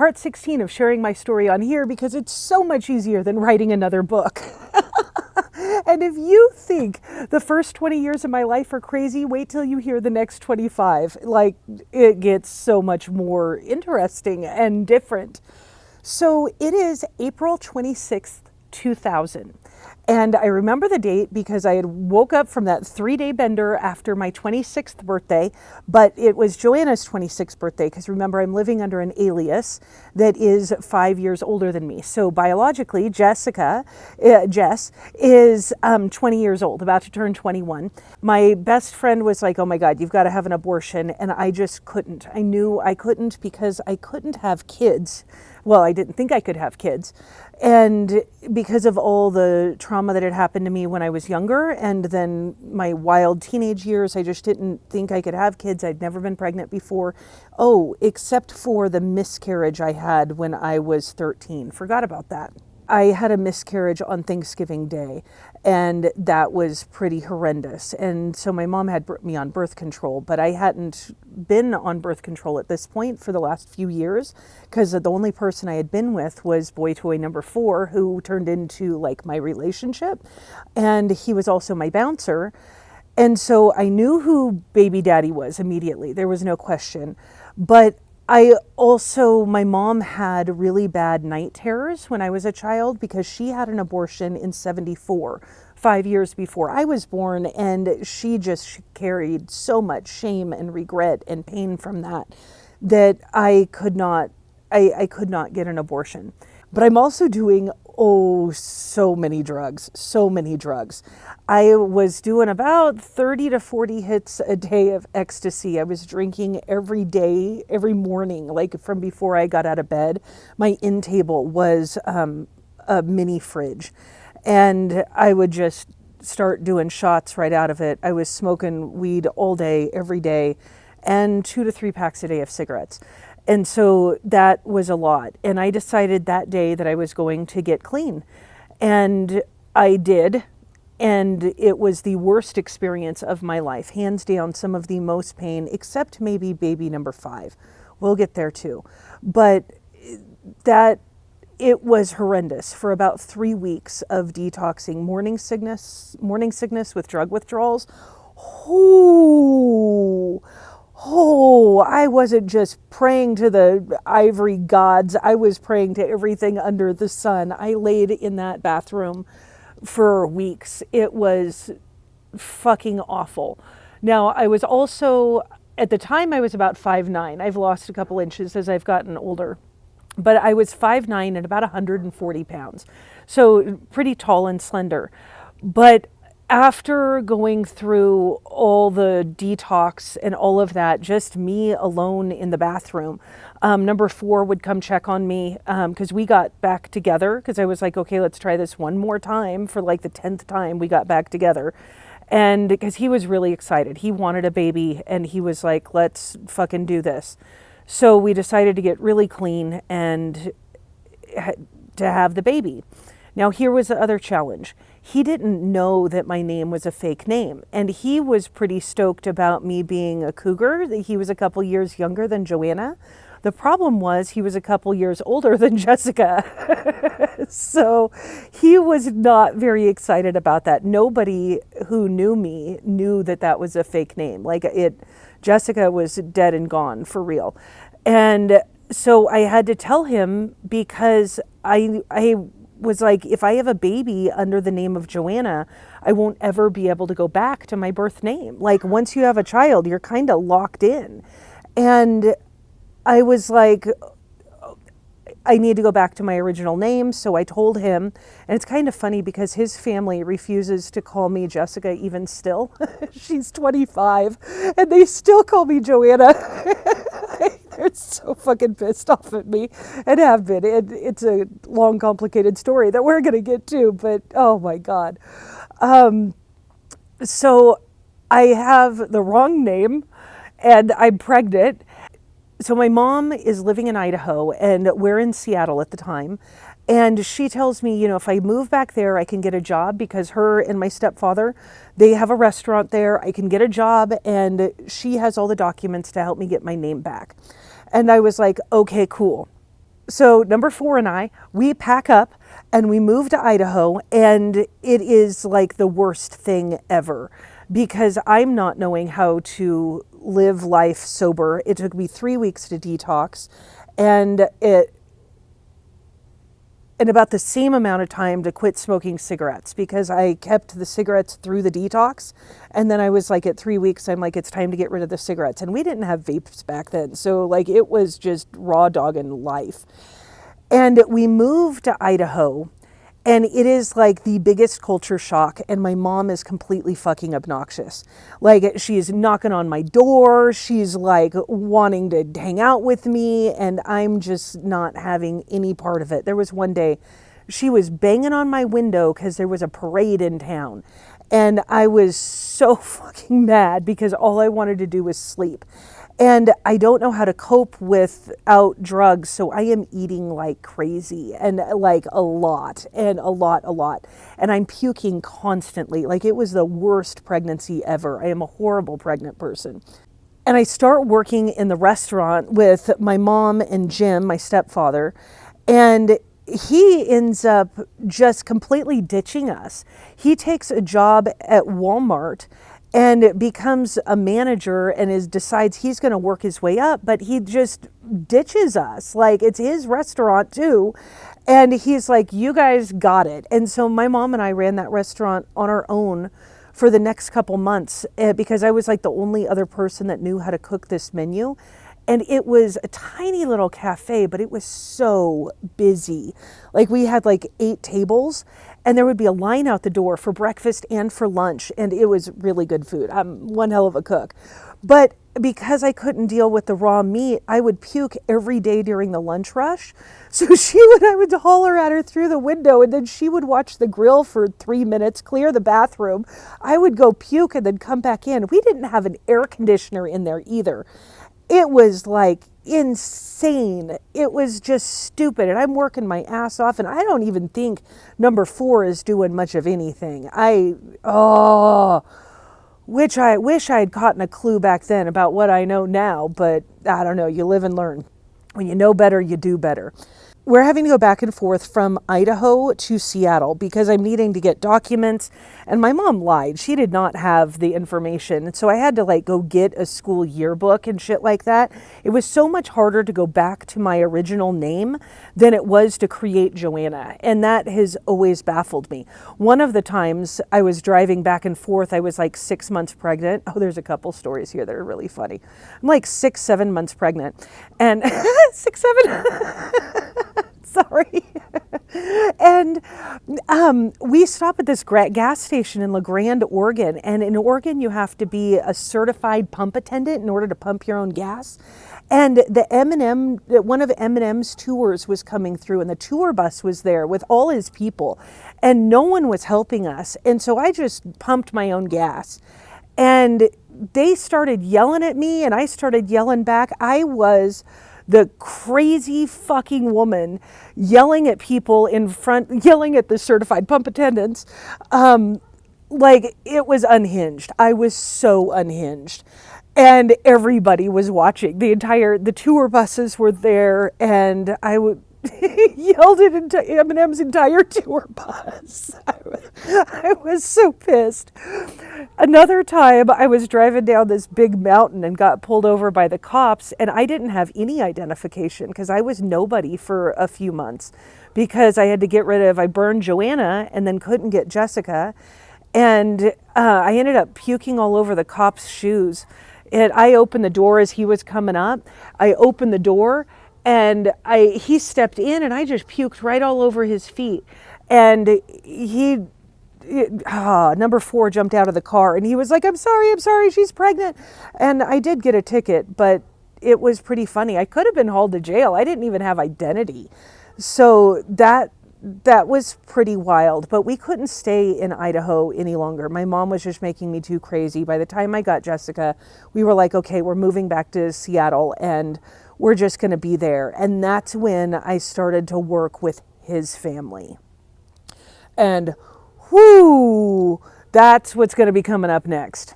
part 16 of sharing my story on here because it's so much easier than writing another book. And if you think the first 20 years of my life are crazy, wait till you hear the next 25. Like, it gets so much more interesting and different. So it is April 26th, 2000. And I remember the date because I had woke up from that 3-day bender after my 26th birthday, but it was Joanna's 26th birthday because remember, I'm living under an alias that is 5 years older than me. So biologically, Jess, is 20 years old, about to turn 21. My best friend was like, oh my God, you've got to have an abortion. And I just couldn't. I knew I couldn't because I couldn't have kids. Well, I didn't think I could have kids. And because of all the trauma that had happened to me when I was younger and then my wild teenage years, I just didn't think I could have kids. I'd never been pregnant before. Oh, except for the miscarriage I had when I was 13. Forgot about that. I had a miscarriage on Thanksgiving Day, and that was pretty horrendous. And so my mom had me on birth control, but I hadn't been on birth control at this point for the last few years because the only person I had been with was boy toy number 4, who turned into like my relationship. And he was also my bouncer. And so I knew who baby daddy was immediately. There was no question. But my mom had really bad night terrors when I was a child because she had an abortion in 1974, 5 years before I was born, and she just carried so much shame and regret and pain from that I could not get an abortion. But I'm also doing so many drugs. I was doing about 30 to 40 hits a day of ecstasy. I was drinking every day, every morning, like from before I got out of bed. My in table was a mini fridge, and I would just start doing shots right out of it. I was smoking weed all day, every day, and 2 to 3 packs a day of cigarettes. And so that was a lot. And I decided that day that I was going to get clean. And I did. And it was the worst experience of my life. Hands down, some of the most pain, except maybe baby number 5. We'll get there too. But it was horrendous for about 3 weeks of detoxing, morning sickness with drug withdrawals. I wasn't just praying to the ivory gods. I was praying to everything under the sun. I laid in that bathroom for weeks. It was fucking awful. Now, I was also, at the time I was about 5'9". I've lost a couple inches as I've gotten older. But I was 5'9" and about 140 pounds. So pretty tall and slender. But after going through all the detox and all of that, just me alone in the bathroom, number 4 would come check on me because we got back together because I was like, okay, let's try this one more time. For like the 10th time we got back together. And because he was really excited. He wanted a baby and he was like, let's fucking do this. So we decided to get really clean and to have the baby. Now, here was the other challenge. He didn't know that my name was a fake name, and he was pretty stoked about me being a cougar. He was a couple years younger than Joanna. The problem was he was a couple years older than Jessica. So he was not very excited about that. Nobody who knew me knew that that was a fake name. Jessica was dead and gone for real. And so I had to tell him because I was like, if I have a baby under the name of Joanna, I won't ever be able to go back to my birth name. Like, once you have a child, you're kind of locked in. And I was like, I need to go back to my original name. So I told him, and it's kind of funny because his family refuses to call me Jessica even still. She's 25 and they still call me Joanna. They're so fucking pissed off at me and have been. It's a long, complicated story that we're going to get to, but oh my God. So I have the wrong name and I'm pregnant. So my mom is living in Idaho and we're in Seattle at the time. And she tells me, if I move back there, I can get a job because her and my stepfather, they have a restaurant there. I can get a job and she has all the documents to help me get my name back. And I was like, okay, cool. So number 4 and we pack up and we move to Idaho, and it is like the worst thing ever because I'm not knowing how to live life sober. It took me 3 weeks to detox, and about the same amount of time to quit smoking cigarettes because I kept the cigarettes through the detox. And then I was like, at 3 weeks, I'm like, it's time to get rid of the cigarettes. And we didn't have vapes back then. So like, it was just raw dogging life. And we moved to Idaho, and it is like the biggest culture shock. And my mom is completely fucking obnoxious. Like, she's knocking on my door. She's like wanting to hang out with me. And I'm just not having any part of it. There was one day she was banging on my window because there was a parade in town. And I was so fucking mad because all I wanted to do was sleep. And I don't know how to cope without drugs, so I am eating like crazy and like a lot. And I'm puking constantly. Like, it was the worst pregnancy ever. I am a horrible pregnant person. And I start working in the restaurant with my mom and Jim, my stepfather, and he ends up just completely ditching us. He takes a job at Walmart and becomes a manager and decides he's going to work his way up, but he just ditches us. Like, it's his restaurant too. And he's like, you guys got it. And so my mom and I ran that restaurant on our own for the next couple months because I was like the only other person that knew how to cook this menu. And it was a tiny little cafe, but it was so busy. Like, we had like 8 tables, and there would be a line out the door for breakfast and for lunch. And it was really good food. I'm one hell of a cook. But because I couldn't deal with the raw meat, I would puke every day during the lunch rush. So I would holler at her through the window, and then she would watch the grill for 3 minutes, clear the bathroom. I would go puke and then come back in. We didn't have an air conditioner in there either. It was like insane. It was just stupid. And I'm working my ass off. And I don't even think number 4 is doing much of anything. Which I wish I had gotten a clue back then about what I know now. But I don't know. You live and learn. When you know better, you do better. We're having to go back and forth from Idaho to Seattle because I'm needing to get documents. And my mom lied. She did not have the information. And so I had to like go get a school yearbook and shit like that. It was so much harder to go back to my original name than it was to create Joanna. And that has always baffled me. One of the times I was driving back and forth, I was like 6 months pregnant. Oh, there's a couple stories here that are really funny. I'm like 6-7 months pregnant. And 6-7... Sorry. And we stop at this gas station in La Grande, Oregon. And in Oregon, you have to be a certified pump attendant in order to pump your own gas. And one of Eminem's tours was coming through, and the tour bus was there with all his people, and no one was helping us. And so I just pumped my own gas. And they started yelling at me, and I started yelling back. I was the crazy fucking woman yelling at people in front, yelling at the certified pump attendants. Like, it was unhinged. I was so unhinged. And everybody was watching. The tour buses were there, and I would yelled it into Eminem's entire tour bus. I was so pissed. Another time, I was driving down this big mountain and got pulled over by the cops, and I didn't have any identification because I was nobody for a few months because I had to get rid of, I burned Joanna and then couldn't get Jessica, and I ended up puking all over the cop's shoes. And I opened the door as he was coming up. I opened the door, and he stepped in, and I just puked right all over his feet. And number 4 jumped out of the car, and he was like, I'm sorry, she's pregnant. And I did get a ticket, but it was pretty funny. I could have been hauled to jail. I didn't even have identity. So that was pretty wild, but we couldn't stay in Idaho any longer. My mom was just making me too crazy. By the time I got Jessica, we were like, okay, we're moving back to Seattle, and we're just going to be there. And that's when I started to work with his family. And whoo, that's what's going to be coming up next.